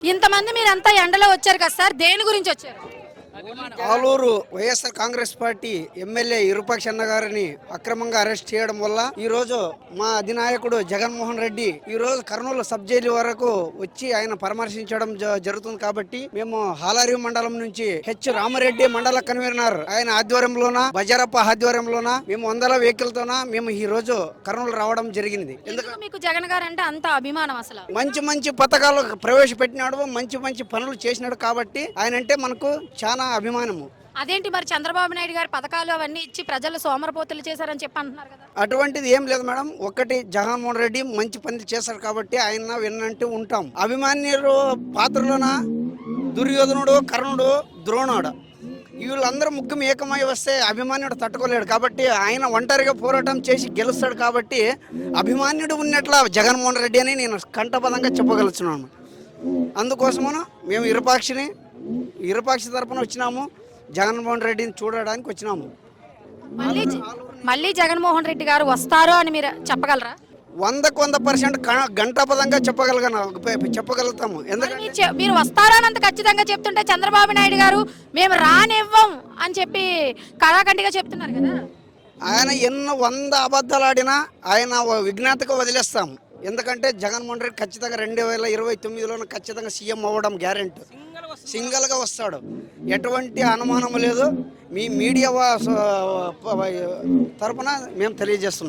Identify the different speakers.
Speaker 1: ఇంతమంది మీరంతా ఎండలో వచ్చారు కదా సార్, దేని గురించి వచ్చారు?
Speaker 2: ఆలూరు వైఎస్ఆర్ కాంగ్రెస్ పార్టీ ఎమ్మెల్యే ఇరుపక్షన్న గారిని అక్రమంగా అరెస్ట్ చేయడం వల్ల ఈ రోజు మా అధినాయకుడు జగన్మోహన్ రెడ్డి ఈ రోజు కర్నూలు సబ్ జైలు వరకు వచ్చి ఆయన పరామర్శించడం జరుగుతుంది. కాబట్టి మేము హాలారి మండలం నుంచి రామరెడ్డి మండల కన్వీనర్ ఆయన ఆధ్వర్యంలోన బజారప్ప ఆధ్వర్యంలోన మేము వందల వెహికల్తోన మేము ఈ రోజు కర్నూలు రావడం జరిగింది.
Speaker 1: ఎందుకు మీకు జగన్ గారు అంటే అంత అభిమానం? అసలు
Speaker 2: మంచి మంచి పథకాలు ప్రవేశపెట్టినాడు, మంచి మంచి పనులు చేసినాడు కాబట్టి ఆయన అంటే మనకు చాలా అభిమానము.
Speaker 1: అదేంటి మరి చంద్రబాబు నాయుడు గారు పథకాలు అవన్నీ ఇచ్చి ప్రజలు సోమరపోతులు చేశారని చెప్పి అంటున్నారు కదా?
Speaker 2: అటువంటిది ఏం లేదు మేడం. ఒకటి జగన్మోహన్ రెడ్డి మంచి పని చేశారు కాబట్టి ఆయన విన్నంటూ ఉంటాం. అభిమాన్యులు పాత్రలోన దుర్యోధనుడు, కర్ణుడు, ద్రోణుడు వీళ్ళందరూ ముఖ్యం ఏకమై వస్తే అభిమాన్యుడు తట్టుకోలేడు. కాబట్టి ఆయన ఒంటరిగా పోరాటం చేసి గెలుస్తాడు. కాబట్టి అభిమాన్యుడు ఉన్నట్ల జగన్మోహన్ రెడ్డి అని నేను కంఠపదంగా చెప్పగలుగుతున్నాను. అందుకోసమును మేము ఇరుపక్ష తరపున వచ్చినాము, జగన్మోహన్ రెడ్డిని చూడడానికి వచ్చినాము.
Speaker 1: మళ్ళీ జగన్మోహన్ రెడ్డి గారు వస్తారు అని మీరు చెప్పగలరా?
Speaker 2: 100% గంటాపదంగా చెప్పగలుగుతాము. ఎందుకంటే
Speaker 1: మీరు వస్తారని అంత ఖచ్చితంగా చెప్తుంటే చంద్రబాబు నాయుడు గారు మేము రానివ్వం అని చెప్పి కళాఖండిగా చెప్తున్నారు కదా.
Speaker 2: ఆయన ఎన్నో 100 అబద్ధాలు ఆడినా ఆయన విజ్ఞాతగా వదిలేస్తాము. ఎందుకంటే జగన్మోహన్ రెడ్డి ఖచ్చితంగా 2029లో ఖచ్చితంగా సీఎం అవ్వడం గ్యారెంటీ. సింగిల్గా వస్తాడు, ఎటువంటి అనుమానం లేదు. మీ మీడియా తరపున మేము తెలియజేస్తున్నాం.